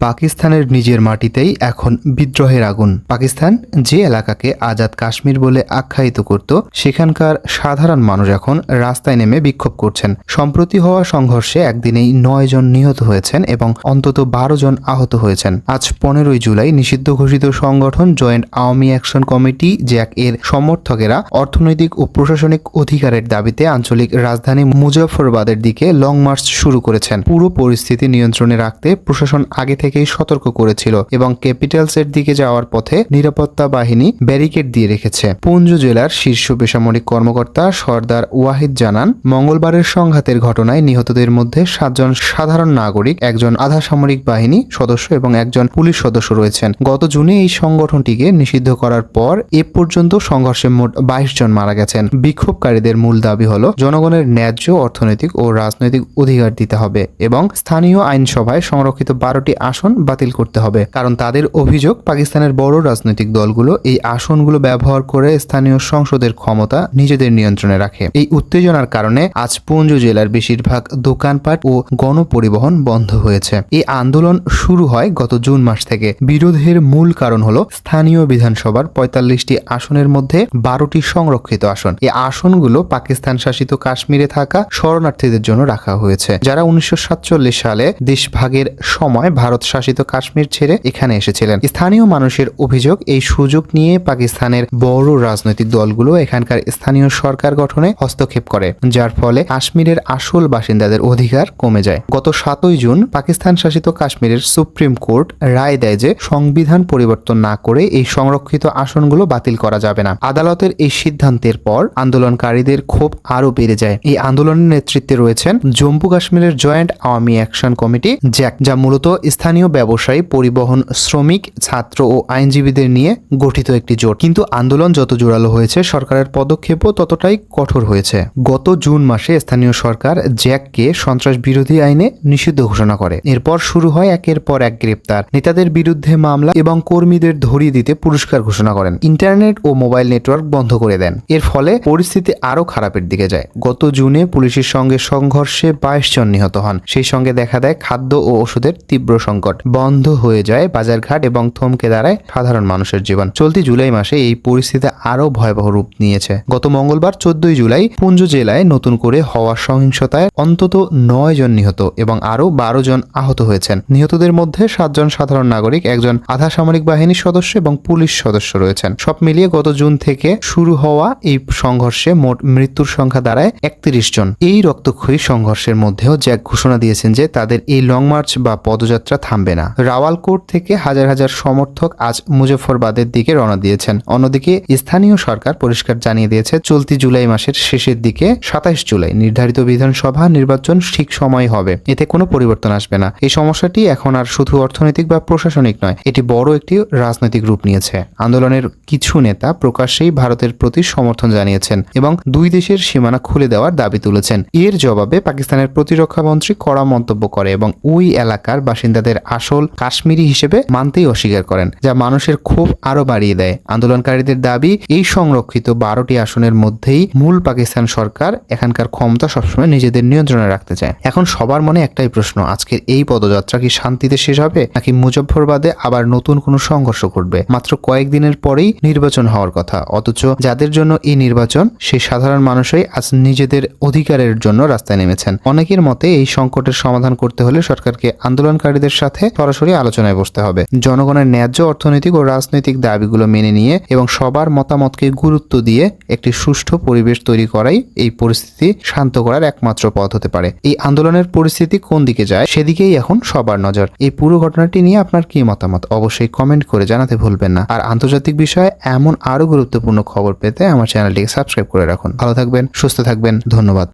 পাকিস্তানের নিজের মাটিতেই এখন বিদ্রোহের আগুন। পাকিস্তান যে এলাকাকে আজাদ কাশ্মীর বলে আখ্যায়িত করত, সেখানকার সাধারণ মানুষ এখন রাস্তায় নেমে বিক্ষোভ করছেন। সম্প্রতি হওয়া সংঘর্ষে একদিনেই 9 জন নিহত হয়েছেন এবং অন্তত 12 জন আহত হয়েছেন। আজ 15 জুলাই নিষিদ্ধ ঘোষিত সংগঠন joint Awami action committee Jack এর সমর্থকেরা অর্থনৈতিক ও প্রশাসনিক অধিকারের দাবিতে আঞ্চলিক রাজধানী মুজফ্ফরবাদের দিকে লং মার্চ শুরু করেছেন। পুরো পরিস্থিতি নিয়ন্ত্রণে রাখতে প্রশাসন আগে থেকেই সতর্ক করেছিল এবং ক্যাপিটালসের দিকে যাওয়ার পথে নিরাপত্তা বাহিনী ব্যারিকেড দিয়ে রেখেছে। পুঞ্চ জেলার শীর্ষ বেসামরিক কর্মকর্তা সর্দার ওয়াহিদ জানান, মঙ্গলবারের সংঘাতের ঘটনায় নিহতদের মধ্যে 7 জন সাধারণ নাগরিক, একজন আধা সামরিক বাহিনী সদস্য এবং একজন পুলিশ সদস্য রয়েছেন। গত জুনে এই সংগঠনটিকে নিষিদ্ধ করার পর এ পর্যন্ত সংঘর্ষে মোট 22 জন মারা গেছেন। বিক্ষোভকারীদের মূল দাবি হল জনগণের ন্যায্য অর্থনৈতিক ও রাজনৈতিক অধিকার দিতে হবে এবং স্থানীয় আইনসভায় সংরক্ষিত 12টি আসন বাতিল করতে হবে। কারণ তাদের অভিযোগ, পাকিস্তানের বড় রাজনৈতিক দলগুলো এই আসনগুলো ব্যবহার করে স্থানীয় সংসদের ক্ষমতা নিজেদের নিয়ন্ত্রণে রাখে। এই উত্তেজনার কারণে আজ পুঞ্চ জেলার বেশিরভাগ দোকানপাট ও গণপরিবহন বন্ধ হয়েছে। এই আন্দোলন শুরু হয় গত জুন মাস থেকে। বিরোধের মূল কারণ হলো স্থানীয় বিধানসভার 45টি আসনের মধ্যে 12টি সংরক্ষিত আসন। এই আসনগুলো পাকিস্তান শাসিত কাশ্মীরে থাকা শরণার্থীদের জন্য রাখা হয়েছে, যারা 1947 সালে দেশভাগের সময় ভারত শাসিত কাশ্মীর ছেড়ে এখানে এসেছিলেন। স্থানীয় মানুষের অভিযোগ, এই সুযোগ নিয়ে পাকিস্তানের বড় রাজনৈতিক দলগুলো এখানকার স্থানীয় সরকার গঠনে হস্তক্ষেপ করে, যার ফলে কাশ্মীরের আসল বাসিন্দাদের অধিকার কমে যায়। গত 7 জুন পাকিস্তান শাসিত কাশ্মীরের সুপ্রিম কোর্ট রায় দেয় যে সংবিধান পরিবর্তন না করে এই সংরক্ষিত আসনগুলো বাতিল করা যাবে না। আদালতের এই সিদ্ধান্তের পর আন্দোলনকারীদের ক্ষোভ আরো বেড়ে যায়। এই আন্দোলনের নেতৃত্বে রয়েছেন জম্মু কাশ্মীরের joint Awami action committee Jack, যা মূলত স্থানীয় ব্যবসায়ী, পরিবহন, শ্রমিক, ছাত্র ও আইনজীবীদের নিয়ে গঠিত একটি জোট। কিন্তু আন্দোলন যত জোরালো হয়েছে, সরকারের পদক্ষেপও ততটাই কঠোর হয়েছে। গত জুন মাসে স্থানীয় সরকার জ্যাককে সন্ত্রাস বিরোধী আইনে নিষিদ্ধ ঘোষণা করে। এরপর শুরু হয় একের পর এক গ্রেপ্তার, নেতাদের বিরুদ্ধে মামলা এবং কর্মীদের ধরিয়ে দিতে পুরস্কার ঘোষণা করেন। ইন্টারনেট ও মোবাইল নেটওয়ার্ক বন্ধ করে দেন। এর ফলে পরিস্থিতি আরো খারাপের দিকে যায়। গত জুনে পুলিশের সঙ্গে সংঘর্ষে 22 জন নিহত হন। সেই সঙ্গে দেখা দেয় খাদ্য ও ওষুধের তীব্র সংকট, বন্ধ হয়ে যায় বাজারঘাট এবং থমকে দাঁড়ায় সাধারণ মানুষের জীবন। চলতি জুলাই মাসে এই পরিস্থিতি আরো ভয়াবহ রূপ নিয়েছে। গত মঙ্গলবার 14 জুলাই পুঞ্চ জেলায় নতুন করে হওয়া সহিংসতায় অন্তত 9 জন নিহত এবং আরো 12 জন আহত হয়েছেন। নিহতদের মধ্যে 7 জন সাধারণ নাগরিক, একজন আধা সামরিক বাহিনীর সদস্য এবং পুলিশ সদস্য রয়েছেন। সব মিলিয়ে গত জুন থেকে শুরু হওয়া এই সংঘর্ষে মোট মৃত্যুর সংখ্যা দাঁড়ায় 31 জন। এই রক্তক্ষয়ী সংঘর্ষের মধ্যেও জ্যাক ঘোষণা দিয়েছেন যে তাদের এই লং মার্চ বা পদযাত্রা থামবে না। রাওয়ালকোট থেকে হাজার হাজার সমর্থক আজ মুজফ্ফরবাদের দিকে রওনা দিয়েছেন। অন্যদিকে স্থানীয় সরকার পরিষ্কার জানিয়ে দিয়েছে, চলতি জুলাই মাসের শেষের দিকে 27 জুলাই নির্ধারিত বিধানসভা নির্বাচন ঠিক সময় হবে। এতে কোনো পরিবর্তন আসবে না। এই সমস্যাটি এখন আর শুধু অর্থনৈতিক বা প্রশাসনিক নয়, এটি বড় একটি রাজনৈতিক রূপ নিয়েছে। আন্দোলনের কিছু নেতা প্রকাশ্যেই ভারতের প্রতি সমর্থন জানিয়েছেন এবং দুই দেশের সীমানা খুলে দেওয়ার দাবি তুলেছেন। এর জবাবে পাকিস্তানের প্রতিরক্ষা মন্ত্রী কড়া মন্তব্য করে এবং ওই এলাকার বাসিন্দাদের আসল কাশ্মীরি হিসেবে মানতেই অস্বীকার করেন, যা মানুষের ক্ষোভ আরো বাড়িয়ে দেয়। আন্দোলনকারীদের দাবি, এই সংরক্ষিত 12টি আসনের মধ্যেই মূল পাকিস্তান সরকার এখানকার ক্ষমতা সবসময় নিজেদের নিয়ন্ত্রণে রাখতে চায়। এখন সবার মনে একটাই প্রশ্ন, আজকের এই পদযাত্রা কি শান্তিতে শেষ হবে, নাকি মুজফ্ফরবাদে আবার নতুন কোনো সংঘর্ষ ঘটবে? মাত্র কয়েকদিনের পরেই নির্বাচন হওয়ার কথা, অথচ যাদের জন্য এই নির্বাচন, সেই সাধারণ মানুষই আজ নিজেদের অধিকারের জন্য রাস্তায় নেমেছেন। অনেকের মতে এই সংকটের সমাধান করতে হলে সরকারকে আন্দোলনকারীদের সাথে সরাসরি আলোচনায় বসতে হবে। জনগণের ন্যায্য অর্থনৈতিক ও রাজনৈতিক দাবিগুলো মেনে নিয়ে এবং সবার মতামতকে গুরুত্ব দিয়ে একটি সুষ্ঠু পরিবেশ তৈরি করাই এই পরিস্থিতি শান্ত করার একমাত্র পথ হতে পারে। এই আন্দোলনের পরিস্থিতি কোন দিকে যায়, সেদিকেই এখন সবার নজর। এই পুরো ঘটনাটি নিয়ে আপনার কি মতামত, অবশ্যই কমেন্ট করে জানাতে ভুলবেন না। আর আন্তর্জাতিক বিষয়ে এমন আরো গুরুত্বপূর্ণ খবর পেতে আমার চ্যানেলটিকে সাবস্ক্রাইব করে রাখুন। ভালো থাকবেন, সুস্থ থাকবেন, ধন্যবাদ।